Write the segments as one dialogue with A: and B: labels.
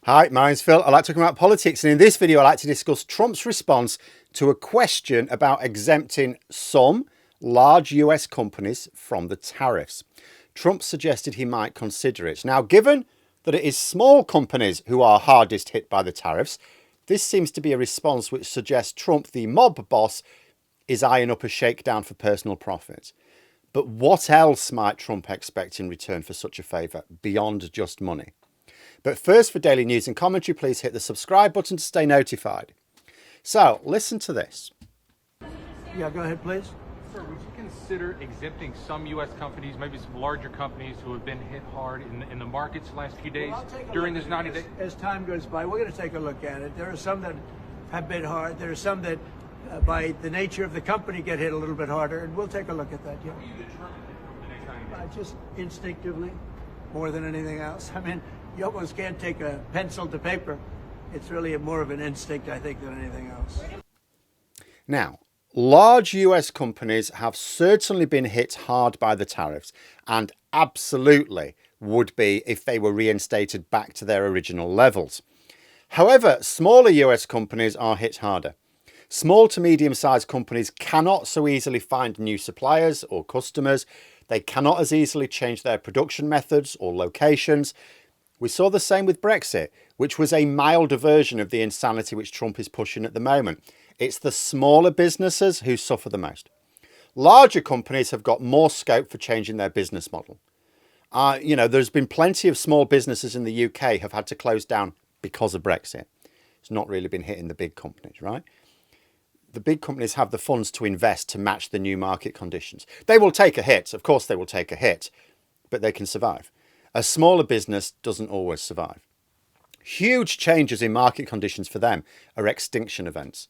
A: Hi, my name's Phil. I like talking about politics, and in this video I like to discuss Trump's response to a question about exempting some large US companies from the tariffs. Trump suggested he might consider it. Now, given that it is small companies who are hardest hit by the tariffs, this seems to be a response which suggests Trump, the mob boss, is eyeing up a shakedown for personal profit. But what else might Trump expect in return for such a favour beyond just money? But first, for daily news and commentary, please hit the subscribe button to stay notified. So, listen to this.
B: Yeah, go ahead, please.
C: Sir, would you consider exempting some U.S. companies, maybe some larger companies who have been hit hard in the markets the last few days during this 90 days?
B: As time goes by, we're going to take a look at it. There are some that have been hard. There are some that, by the nature of the company, get hit a little bit harder, and we'll take a look at that. Yeah.
C: How do you determine it over the next 90 days?
B: Just instinctively, more than anything else. I mean, you almost can't take a pencil to paper. It's really more of an instinct, I think, than anything else.
A: Now, large US companies have certainly been hit hard by the tariffs, and absolutely would be if they were reinstated back to their original levels. However, smaller US companies are hit harder. Small to medium-sized companies cannot so easily find new suppliers or customers. They cannot as easily change their production methods or locations. We saw the same with Brexit, which was a milder version of the insanity which Trump is pushing at the moment. It's the smaller businesses who suffer the most. Larger companies have got more scope for changing their business model. There's been plenty of small businesses in the UK have had to close down because of Brexit. It's not really been hitting the big companies, right? The big companies have the funds to invest to match the new market conditions. They will take a hit. Of course they will take a hit, but they can survive. A smaller business doesn't always survive. Huge changes in market conditions for them are extinction events.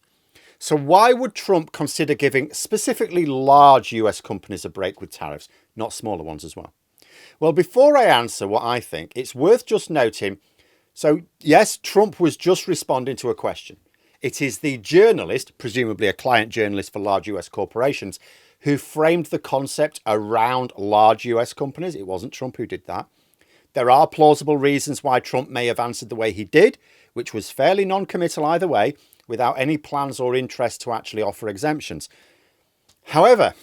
A: So why would Trump consider giving specifically large US companies a break with tariffs, not smaller ones as well? Well, before I answer what I think, it's worth just noting, so yes, Trump was just responding to a question. It is the journalist, presumably a client journalist for large US corporations, who framed the concept around large US companies. It wasn't Trump who did that. There are plausible reasons why Trump may have answered the way he did, which was fairly non-committal either way, without any plans or interest to actually offer exemptions. However,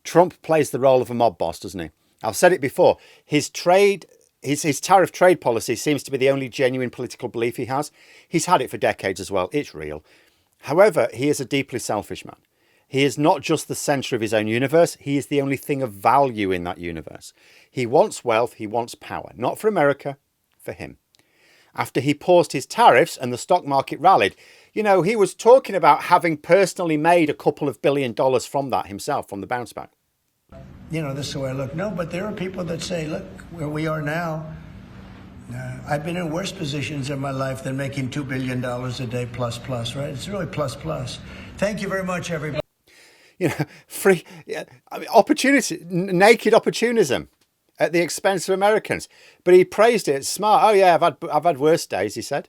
A: Trump plays the role of a mob boss, doesn't he? I've said it before. His tariff trade policy seems to be the only genuine political belief he has. He's had it for decades as well. It's real. However, he is a deeply selfish man. He is not just the centre of his own universe. He is the only thing of value in that universe. He wants wealth. He wants power. Not for America, for him. After he paused his tariffs and the stock market rallied, he was talking about having personally made a couple of $1 billion from that himself, from the bounce back.
B: This is the way I look. No, but there are people that say, look, where we are now, I've been in worse positions in my life than making $2 billion a day plus, right? It's really plus. Thank you very much, everybody.
A: Naked opportunism at the expense of Americans. But he praised it. It's smart. Oh yeah, I've had worse days, he said.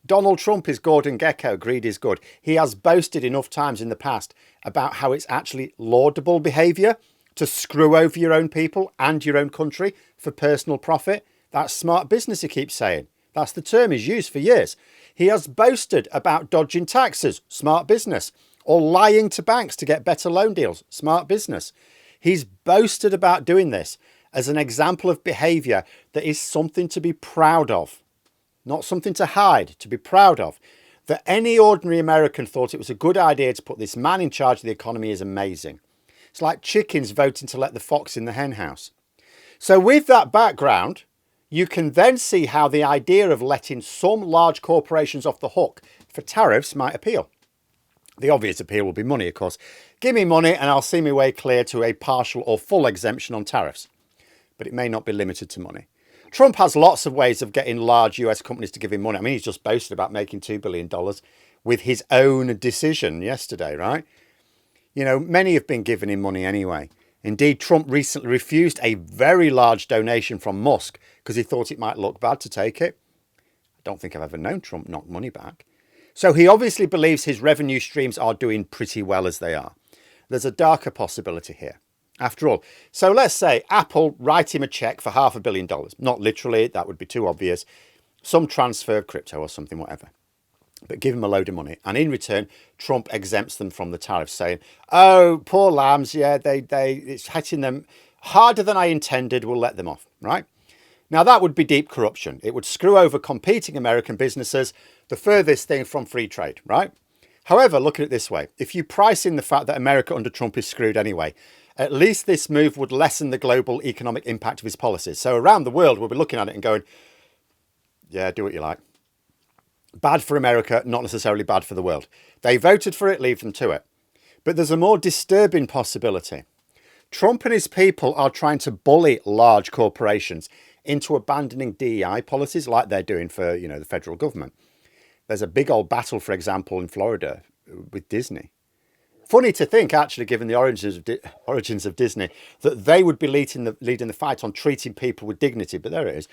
A: Donald Trump is Gordon Gekko. Greed is good. He has boasted enough times in the past about how it's actually laudable behaviour to screw over your own people and your own country for personal profit. That's smart business, he keeps saying. That's the term he's used for years. He has boasted about dodging taxes. Smart business. Or lying to banks to get better loan deals. Smart business. He's boasted about doing this as an example of behaviour that is something to be proud of. Not something to hide, to be proud of. That any ordinary American thought it was a good idea to put this man in charge of the economy is amazing. It's like chickens voting to let the fox in the hen house. So with that background, you can then see how the idea of letting some large corporations off the hook for tariffs might appeal. The obvious appeal will be money, of course. Give me money and I'll see my way clear to a partial or full exemption on tariffs. But it may not be limited to money. Trump has lots of ways of getting large US companies to give him money. I mean, he's just boasted about making $2 billion with his own decision yesterday, right? Many have been giving him money anyway. Indeed, Trump recently refused a very large donation from Musk because he thought it might look bad to take it. I don't think I've ever known Trump knock money back. So he obviously believes his revenue streams are doing pretty well as they are. There's a darker possibility here. After all, so let's say Apple write him a check for $500 million. Not literally, that would be too obvious. some transfer of crypto or something, whatever. But give them a load of money. And in return, Trump exempts them from the tariffs, saying, oh, poor lambs, yeah, it's hitting them harder than I intended, we'll let them off, right? Now, that would be deep corruption. It would screw over competing American businesses, the furthest thing from free trade, right? However, look at it this way. If you price in the fact that America under Trump is screwed anyway, at least this move would lessen the global economic impact of his policies. So around the world, we'll be looking at it and going, yeah, do what you like. Bad for America, not necessarily bad for the world. They voted for it, leave them to it. But there's a more disturbing possibility. Trump and his people are trying to bully large corporations into abandoning DEI policies like they're doing for, the federal government. There's a big old battle, for example, in Florida with Disney. Funny to think, actually, given the origins of Disney, that they would be leading the fight on treating people with dignity. But there it is.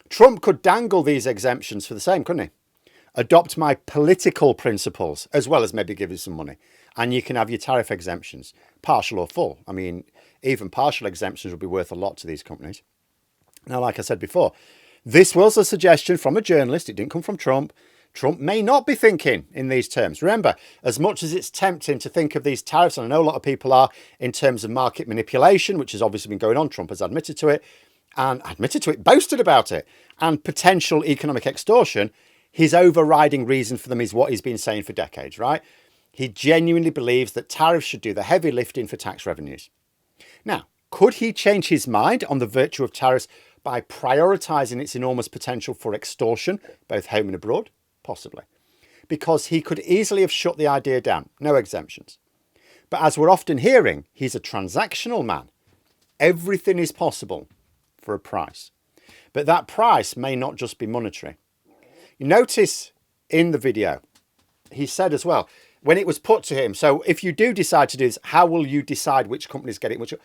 A: Trump could dangle these exemptions for the same, couldn't he? Adopt my political principles, as well as maybe give you some money. And you can have your tariff exemptions, partial or full. I mean, even partial exemptions would be worth a lot to these companies. Now, like I said before, this was a suggestion from a journalist. It didn't come from Trump. Trump may not be thinking in these terms. Remember, as much as it's tempting to think of these tariffs, and I know a lot of people are, in terms of market manipulation, which has obviously been going on, Trump has admitted to it, boasted about it, and potential economic extortion, his overriding reason for them is what he's been saying for decades, right? He genuinely believes that tariffs should do the heavy lifting for tax revenues. Now, could he change his mind on the virtue of tariffs by prioritising its enormous potential for extortion, both home and abroad? Possibly. Because he could easily have shut the idea down. No exemptions. But as we're often hearing, he's a transactional man. Everything is possible for a price. But that price may not just be monetary. You notice in the video, he said as well, when it was put to him, so if you do decide to do this, how will you decide which companies get it?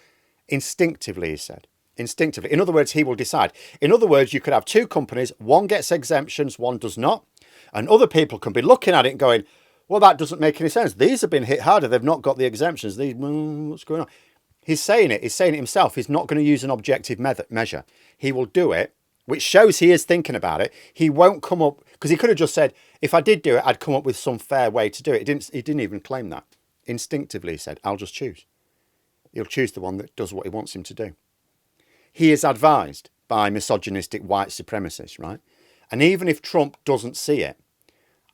A: Instinctively, he said. Instinctively. In other words, he will decide. In other words, you could have two companies, one gets exemptions, one does not. And other people can be looking at it and going, well, that doesn't make any sense. These have been hit harder. They've not got the exemptions. What's going on? He's saying it himself. He's not going to use an objective measure. He will do it, which shows he is thinking about it. He won't come up, because he could have just said, if I did do it, I'd come up with some fair way to do it. He didn't even claim that. Instinctively, he said, I'll just choose. He'll choose the one that does what he wants him to do. He is advised by misogynistic white supremacists, right? And even if Trump doesn't see it,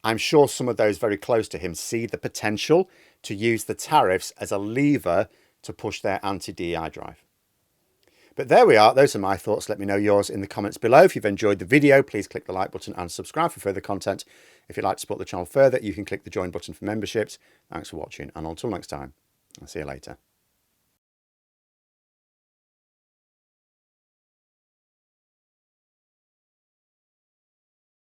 A: I'm sure some of those very close to him see the potential to use the tariffs as a lever to push their anti-DEI drive. But there we are. Those are my thoughts. Let me know yours in the comments below. If you've enjoyed the video, please click the like button and subscribe for further content. If you'd like to support the channel further, you can click the join button for memberships. Thanks for watching. And until next time, I'll see you later.